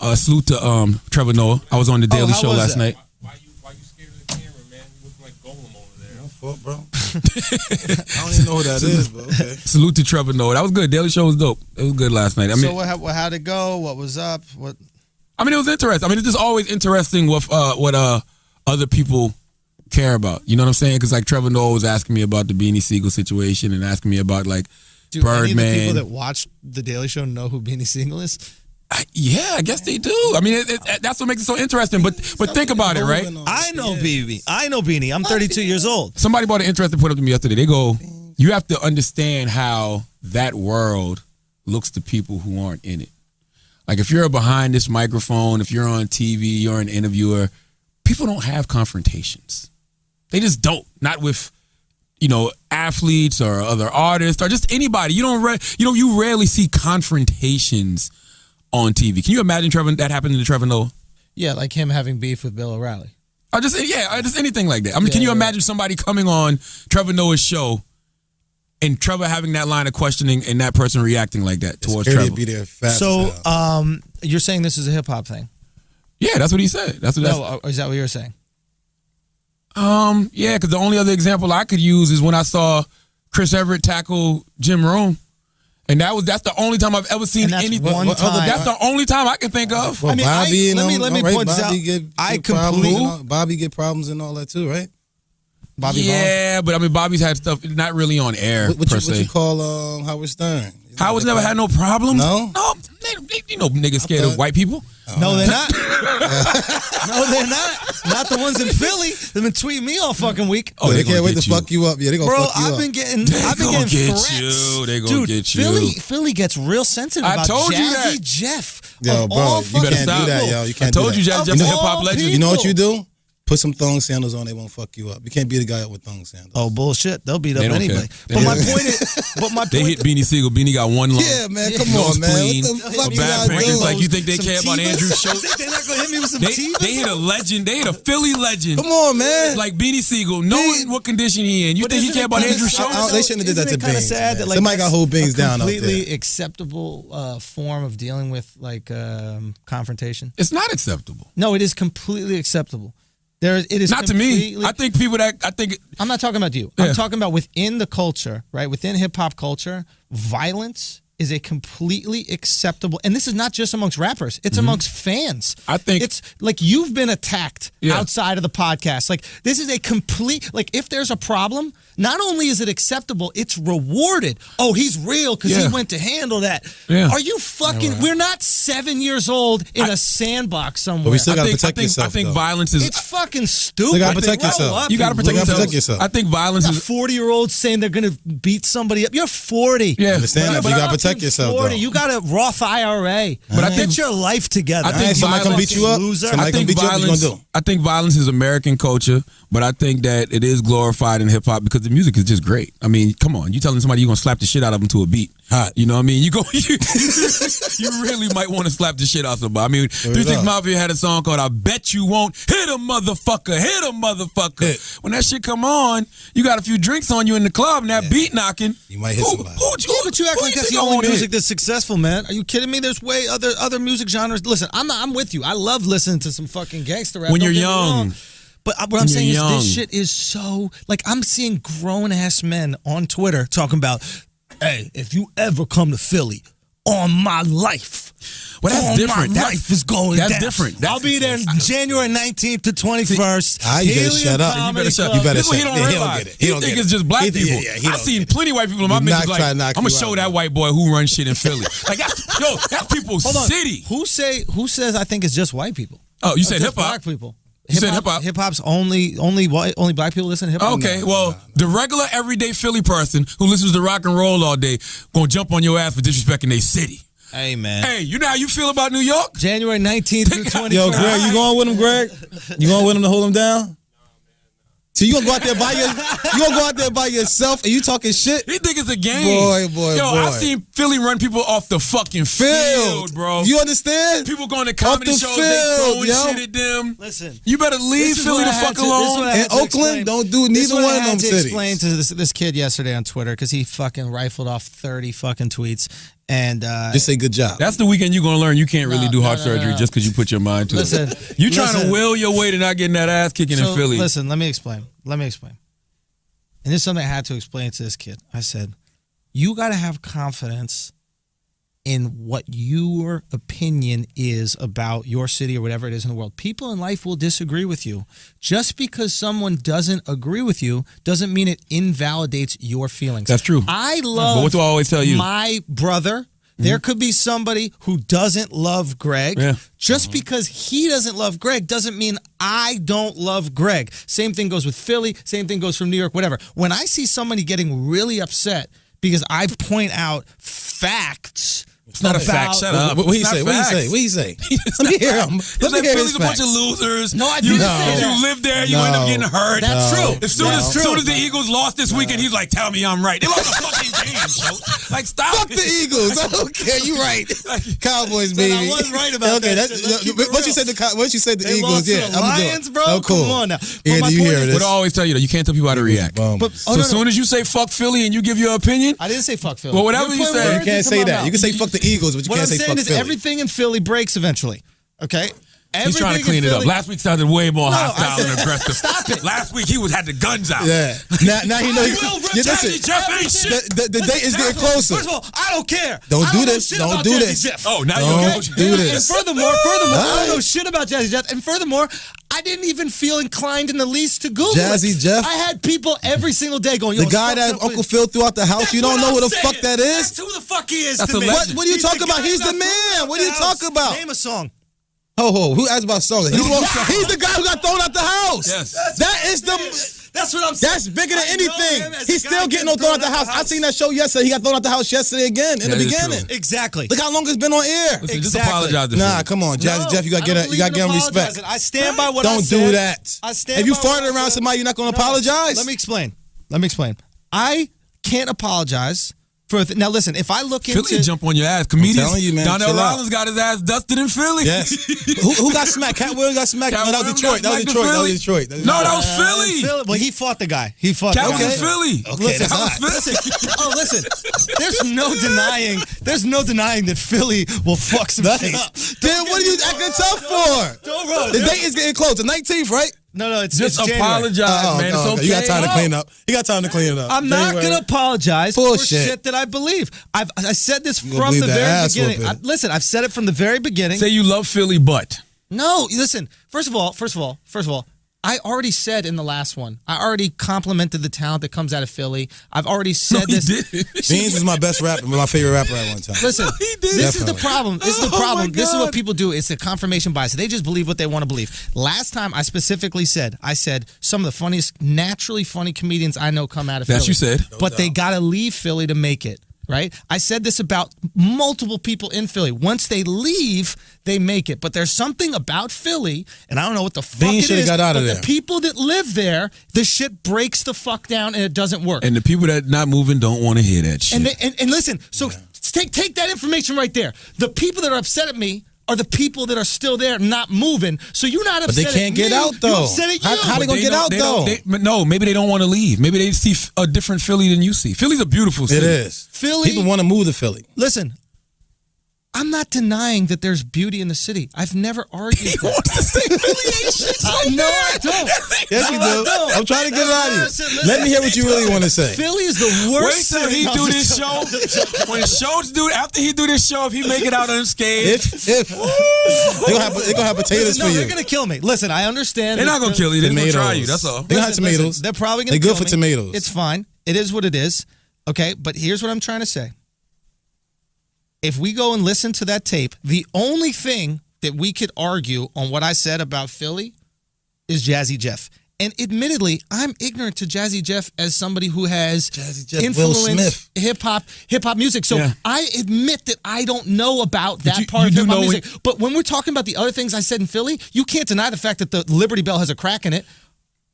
Now, salute to Trevor Noah. I was on the Daily Show last night. Why you scared of the camera, man? You look like Golem over there. My fault, bro. I don't even know who that is, but okay. Salute to Trevor Noah. That was good. Daily Show was dope. It was good last night. I mean, so how'd it go? What was up? What? I mean, it was interesting. I mean, it's just always interesting what other people care about. You know what I'm saying? Because like Trevor Noah was asking me about the Beanie Sigel situation and asking me about like Birdman. Any of the people that watch the Daily Show know who Beanie Sigel is? Yeah, I guess they do. I mean, that's what makes it so interesting. But think about it, right? I know Beanie. I know Beanie. I'm 32 years old. Somebody brought an interesting point up to me yesterday. They go, you have to understand how that world looks to people who aren't in it. Like if you're behind this microphone, if you're on TV, you're an interviewer, people don't have confrontations. They just don't. Not with, athletes or other artists or just anybody. You rarely see confrontations on TV. Can you imagine that happened to Trevor Noah? Yeah, like him having beef with Bill O'Reilly. Or just anything like that. I mean, can you imagine somebody coming on Trevor Noah's show and Trevor having that line of questioning and that person reacting like that towards Trevor? Be there fast. So, you're saying this is a hip hop thing? Yeah, that's what he said. Is that what you're saying? Yeah, because the only other example I could use is when I saw Chris Everett tackle Jim Rome. And that's the only time I've ever seen anything. That's the only time I can think of. Well, Bobby let me point this out. Bobby get problems and all that too, right? Bobby Vaughn? But I mean, Bobby's had stuff not really on air. What you call Howard Stern? Howard's never had no problems. No, niggas scared of white people. No, they're not. No, they're not. Not the ones in Philly. They've been tweeting me all fucking week. Oh, they can't wait to fuck you up. Yeah, they gonna fuck you up. I've been getting threats. They gonna get you. Philly gets real sensitive about Jazzy Jeff. Yo, bro, you better stop. Do that, yo. You can't do that. I told you, Jazzy's a hip hop legend. You know what you do? Put some thong sandals on, they won't fuck you up. You can't beat a guy up with thong sandals. Oh, bullshit. They'll beat up anybody. But my point is... They hit Beanie Sigel. Beanie got one lung. Yeah, man. Come on, man. What the fuck bad pancreas. Like, you think they care about Andrew's show? They're not going to hit me with some teeth? They hit a legend. They hit a Philly legend. Come on, man. Like Beanie Sigel, knowing what condition he in. You think he care about Andrew's show? They shouldn't have did that to Bings. Sad that, like, somebody got hold Bings down out there. Completely acceptable form of dealing with, like, confrontation. It's not acceptable. No, it is completely acceptable. It is not to me. I think people I'm not talking about you. Yeah. I'm talking about within the culture, right? Within hip hop culture, violence is a completely acceptable, and this is not just amongst rappers, it's amongst fans. I think it's like you've been attacked outside of the podcast. Like this is a complete, like if there's a problem, not only is it acceptable, it's rewarded. Oh, he's real because he went to handle that. Yeah. Are you fucking, we're not 7 years old in a sandbox somewhere. But we still gotta protect yourself. I think violence is, it's fucking stupid. You gotta protect yourself. You gotta protect yourself. I think violence is 40-year-olds saying they're gonna beat somebody up. You're 40. Yeah, understand that, but you gotta protect yourself. 40. You got a Roth IRA. But I think your life together. I think somebody come beat you up. I think violence is American culture, but I think that it is glorified in hip hop because the music is just great. I mean, come on, you telling somebody you're gonna slap the shit out of them to a beat? Hot. You know what I mean? You really might want to slap the shit out of somebody. I mean, 3 6 Mafia had a song called "I Bet You Won't Hit a Motherfucker, Hit a Motherfucker." Hit. When that shit come on, you got a few drinks on you in the club and that beat knocking. You might hit somebody. But you act like that's the only music that's successful, man. Are you kidding me? There's way other music genres. Listen, I'm with you. I love listening to some fucking gangster rap. When you're young. But what I'm saying is this shit is so, like, I'm seeing grown-ass men on Twitter talking about, hey, if you ever come to Philly, on my life. Well, that's different. My life is going down. That's different. I'll be there January 19th to 21st. You better shut up. You better shut up. You better shut up. He don't get it. He think it's just black people. I've seen plenty of white people in my mix. Like, I'm going to show that white boy who runs shit in Philly. Like, that's people's city. Who says I think it's just white people? Oh, you said hip-hop? Black people. You said hip-hop? Hip-hop's only black people listen to hip-hop? Okay, the regular, everyday Philly person who listens to rock and roll all day going to jump on your ass for disrespecting their city. Hey, man. Hey, you know how you feel about New York? January 19th through 21st. Yo, Greg, you going with him, Greg? You going with him to hold him down? So you gonna go out there by yourself and you talking shit? He think it's a game. Boy. I've seen Philly run people off the fucking field, bro. You understand? People going to comedy shows, they throwing shit at them. Listen, you better leave Philly the fuck alone. In Oakland, don't do neither one of them cities. I explained to this kid yesterday on Twitter because he fucking rifled off 30 fucking tweets. And just say good job. That's the weekend you're gonna learn you can't really do heart surgery just because you put your mind to it. You trying to will your way to not getting that ass kicking in Philly. Listen, let me explain. And this is something I had to explain to this kid. I said, you got to have confidence in what your opinion is about your city or whatever it is in the world. People in life will disagree with you. Just because someone doesn't agree with you doesn't mean it invalidates your feelings. That's true. I love but what do I always tell you? My brother. There could be somebody who doesn't love Greg. Yeah. Just because he doesn't love Greg doesn't mean I don't love Greg. Same thing goes with Philly. Same thing goes from New York, whatever. When I see somebody getting really upset because I point out facts. It's not a fact. Shut up. What he say? What he say? Let me hear him. Let me hear his Philly's a bunch of losers. No, I didn't say that. You live there, you end up getting hurt. That's true. As soon as the Eagles lost this weekend, he's like, "Tell me I'm right." They lost a fucking game, bro. Like, stop. Fuck the Eagles. I don't care. You right. Cowboys, baby. I wasn't right about that. What you said the They Eagles? lost to Yeah, the Lions, bro. Oh, cool. Come on now. Andy, you hear this? But I always tell you though, you can't tell people how to react. So as soon as you say "fuck Philly" and you give your opinion, I didn't say fuck Philly. Well, whatever you say, you can't say that. You can say fuck the Eagles, but you can't say fuck Philly. What I'm saying is everything in Philly breaks eventually. Okay? He's trying to clean it up. Last week sounded way more hostile and aggressive. Stop it. Last week he had the guns out. Yeah. Now he knows. Listen, Jeff ain't shit. The date is getting closer. First of all, I don't care. Don't do this. Don't do this. Oh, now you don't do this. And furthermore, I don't know shit about Jazzy Jeff. And furthermore, I didn't even feel inclined in the least to Google Jazzy Jeff. I had people every single day going, "Yo, the guy that Uncle Phil threw out the house. You don't know who the fuck that is? That's who the fuck he is That's to me. legend. What are you talking about? He's the man. What are you talking about? Name a song. Ho, who asked about songs? He's the guy who got thrown out the house. Yes. That is the. That's what I'm saying. That's bigger than anything. He's still getting thrown out the house. I seen that show yesterday. He got thrown out the house yesterday again in the beginning. Exactly. Look how long it's been on air. Listen, just apologize to Nah, Philly. come on, Jazzy Jeff. You got to get him respect. I stand by what I Don't said. do that. I stand if you by what I farted around said. somebody, you're not going to apologize. Let me explain. I can't apologize for now. Listen, if I look into Philly jump on your ass, comedians. I'm telling you, man, Donnell chill out. Rollins got his ass dusted in Philly. Yes. who got smacked? Cat Williams got smacked. No, that was Detroit. That was Detroit. No, that was Philly. Well, he fought the guy. Cat was in Philly. Okay, Listen, that's listen. There's no denying that Philly will fuck some shit up. Then what are you acting tough for? Don't run. The date is getting close. The 19th, right? No, it's Just January. apologize, man. It's okay. You got time to clean up. You got time to clean it up. I'm not going to apologize for Bullshit. shit that I believe. I said this gonna from believe the that very ass beginning. whooping. Listen, I've said it from the very beginning. Say you love Philly, but No, listen. First of all, I already said in the last one. I already complimented the talent that comes out of Philly. I've already said this. Beans is my best rapper, my favorite rapper at one time. Listen, this is the Definitely. problem. This is the problem. my This is what God. people do. It's the confirmation bias. They just believe what they want to believe. Last time, I specifically said, some of the funniest, naturally funny comedians I know come out of Philly. That you said. But they got to leave Philly to make it. Right? I said this about multiple people in Philly. Once they leave, they make it. But there's something about Philly, and I don't know what the fuck Bean it shoulda is, got out of but there. the people that live there, the shit breaks the fuck down and it doesn't work. and the people that not moving don't want to hear that shit. And listen, so take that information right there. The people that are upset at me are the people that are still there not moving. So you're not But they upset can't at get me. out, though. You're upset at you. How they gonna get out, though? No, maybe they don't want to leave. Maybe they see a different Philly than you see. Philly's a beautiful city. It is. Philly- People want to move to Philly. Listen, I'm not denying that there's beauty in the city. I've never argued He that. wants to say Philly ain't shit. No, I don't. Yes, you No, I do. don't. I'm trying to get it out of you. Listen. Let me hear what you really want to say. Philly is the worst Wait till city. he I'm do just this show. When Schultz after he do this show, if he make it out unscathed, If they're gonna have potatoes No, for they're you. gonna kill me. Listen, I understand. they're not gonna kill you. They're gonna Tomatoes. try you. That's all. They gonna have tomatoes. Listen, they're probably gonna. They good kill for me. tomatoes. It's fine. It is what it is. Okay, but here's what I'm trying to say. If we go and listen to that tape, the only thing that we could argue on what I said about Philly is Jazzy Jeff. And admittedly, I'm ignorant to Jazzy Jeff as somebody who has Jazzy Jeff, Will Smith. influenced hip hop music. So Yeah. I admit that I don't know about that you- part you of do hip hop know music. But when we're talking about the other things I said in Philly, you can't deny the fact that the Liberty Bell has a crack in it.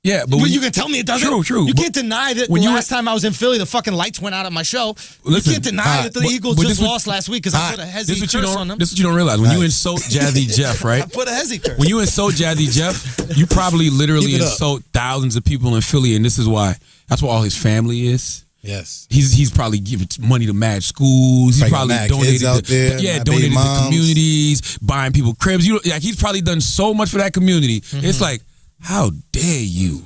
Yeah, but But when you can tell me it doesn't. True. You But can't deny that when the you last time I was in Philly, the fucking lights went out at my show. Listen, you can't deny that the Eagles but just this what- lost last week because I put a hezzy This is what you curse don't. on them. This is what you don't realize when you insult Jazzy Jeff, right? I put a hezzy curse. When you insult Jazzy Jeff, you probably literally Keep it up. insult thousands of people in Philly, and this is why. That's where all his family is. Yes. He's probably giving money to mad schools. He's probably donated donated to communities, buying people cribs. He's probably done so much for that community. It's like, how dare you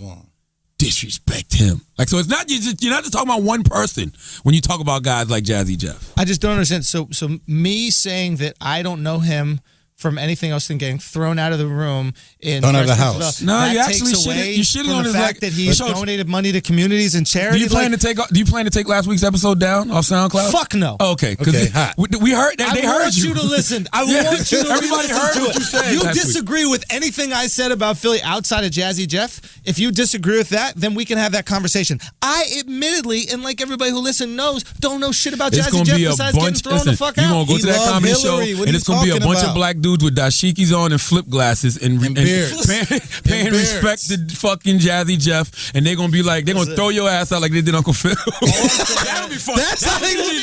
disrespect him? Like, so it's not you're not just talking about one person when you talk about guys like Jazzy Jeff. I just don't understand. So me saying that I don't know him from anything else than getting thrown out of the room in thrown out of the house. No, you takes actually away you shitted from on the his fact that he's donated money to communities and Do charities. you plan to take last week's episode down off SoundCloud? Fuck no. Oh, okay, because we heard that they heard you. I want you to listen. I want you to Everybody heard to what you said. You last disagree with anything I said about Philly outside of Jazzy Jeff? If you disagree with that, then we can have that conversation. I admittedly, and like everybody who listens knows, don't know shit about Jazzy Jeff besides getting thrown the fuck out. You're going to go to that comedy show, and it's going to be a bunch of black dudes with dashikis on and flip glasses and paying respect to fucking Jazzy Jeff, and they're gonna be like, they're gonna throw your ass out like they did Uncle Phil. That'll be fun. That's what they gonna do.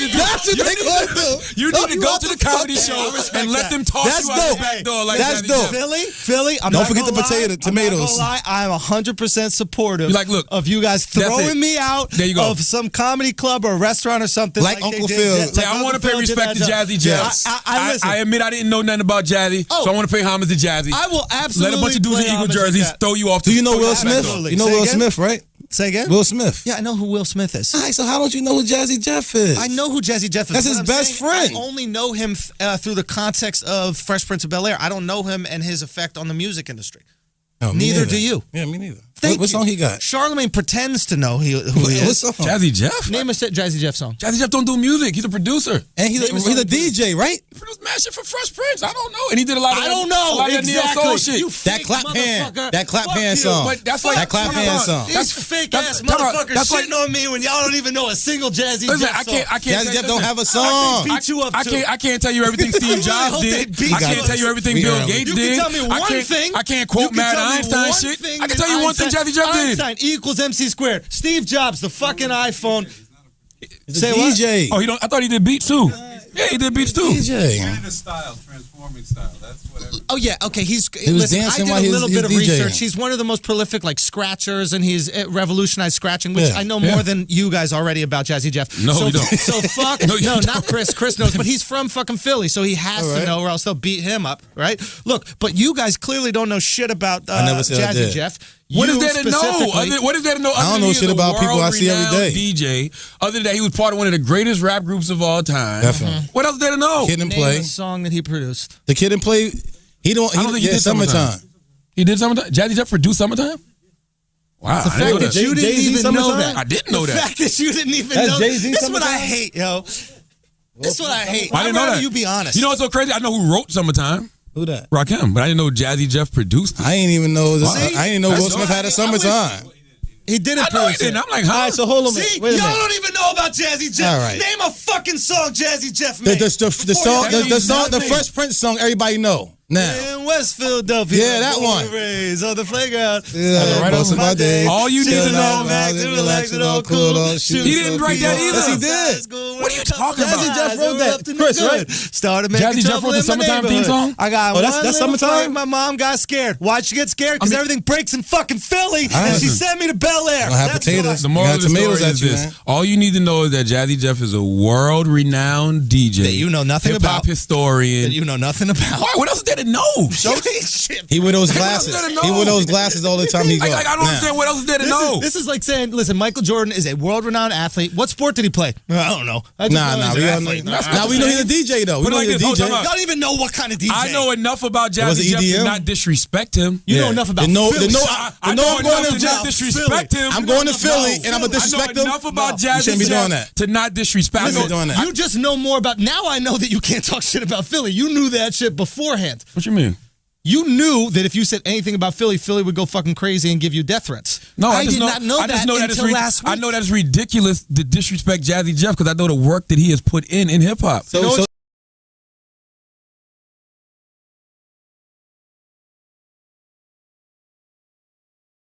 You need to go to the comedy show and let them toss you out the back door like That's Jazzy dope. Jeff. Philly. Don't forget the tomatoes. I'm 100% supportive. Like, look, of you guys throwing me out there you go. of some comedy club or restaurant or something like Uncle Phil. I want to pay respect to Jazzy Jeff. I admit I didn't know nothing about Jazzy, so I want to pay homage to Jazzy. I will absolutely let a bunch of dudes in Eagle jerseys throw you off. Do you know Will Smith? You know Will Smith, right? Say again? Will Smith. Yeah, I know who Will Smith is. All right, so how don't you know who Jazzy Jeff is? I know who Jazzy Jeff is. That's his best friend. I only know him through the context of Fresh Prince of Bel-Air. I don't know him and his effect on the music industry. No, neither do you. Yeah, me neither. What song he got? Charlemagne pretends to know who he is. Jazzy Jeff? Name a Jazzy Jeff song. Jazzy Jeff don't do music. He's a producer. And he's a DJ, right? He produced mad shit for Fresh Prince. I don't know. And he did a lot of I don't know. Exactly. Neo Soul shit. That clap hand. That clap hand song. But that's like, that clap hand song. These fake ass motherfuckers shitting on me when y'all don't even know a single Jazzy Jeff song. I can't Jazzy Jeff don't have a song. I can't tell you everything Steve Jobs did. I can't tell you everything Bill Gates did. You can tell me one thing. I can't quote Mad Einstein shit. I can tell you one thing Jazzy Jeff did. Einstein equals MC squared. Steve Jobs, the fucking iPhone. Say DJ. Oh, I thought he did beats too. Yeah, he did beats too. DJ. Created a style, transforming style. That's what. Oh yeah, okay. He was listen, dancing I while did a little bit of DJing. research. He's one of the most prolific like scratchers, and he's revolutionized scratching, which I know more than you guys already about Jazzy Jeff. No, you don't. So fuck. No, not Chris. Chris knows, but he's from fucking Philly, so he has to know, or else they'll beat him up, right? Look, but you guys clearly don't know shit about Jazzy Jeff. What is there to know? What is there to know? I don't know shit about people I see every day. DJ, other than that, he was part of one of the greatest rap groups of all time. Definitely. What else is there to know? Kid and Name Play. a song that he produced. The Kid and Play. He don't think he did Summertime. He did Summertime. Jazzy Jeff produced Summertime. Wow, the fact that you didn't even know that. I didn't know that. The fact that you didn't even know. This is what I hate, yo. This is what I hate. I didn't know that. You be honest. You know what's so crazy? I know who wrote Summertime. Who that? Rakim, but I didn't know Jazzy Jeff produced it. I ain't even know. I didn't know Will Smith had a Summertime. He didn't produce it. I'm like, huh? All right, so hold on. See, wait a y'all minute. don't even know about Jazzy Jeff. All right. Name a fucking song Jazzy Jeff made. The Fresh Prince song everybody know now. In West Philadelphia. Yeah, that one. Raised on the playground. Yeah, right on my day. All you need to know. He didn't write that either. Yes, he did. What are you talking about? Jazzy Jeff wrote that. Chris, right? Started making Jazzy Jeff wrote the Summertime theme song? I got that's Summertime? My mom got scared. Why'd she get scared? Because everything breaks in fucking Philly, and she sent me to Bel Air. I have potatoes. The moral of the story is this. Man. All you need to know is that Jazzy Jeff is a world-renowned DJ. That you know nothing hip-hop about. historian. That you know nothing about. Why? What else is there to know? He wear those glasses. He wear those glasses all the time. He goes. I don't understand what else is there to know. This is like saying, listen, Michael Jordan is a world-renowned athlete. What sport did he play? I don't know. Now we know he's a DJ though. We know he's a DJ. Y'all don't even know what kind of DJ. I know enough about Jazzy Jeff to not disrespect him. You know enough about Philly. I know enough to not disrespect him. I'm going to Philly and I'm gonna disrespect him. I know enough about Jazzy Jeff to not disrespect him. You just know more about. Now I know that you can't talk shit about Philly. You knew that shit beforehand. What you mean? You knew that if you said anything about Philly, Philly would go fucking crazy and give you death threats. No, I did not know that until last week. I know that it's ridiculous to disrespect Jazzy Jeff because I know the work that he has put in hip hop. So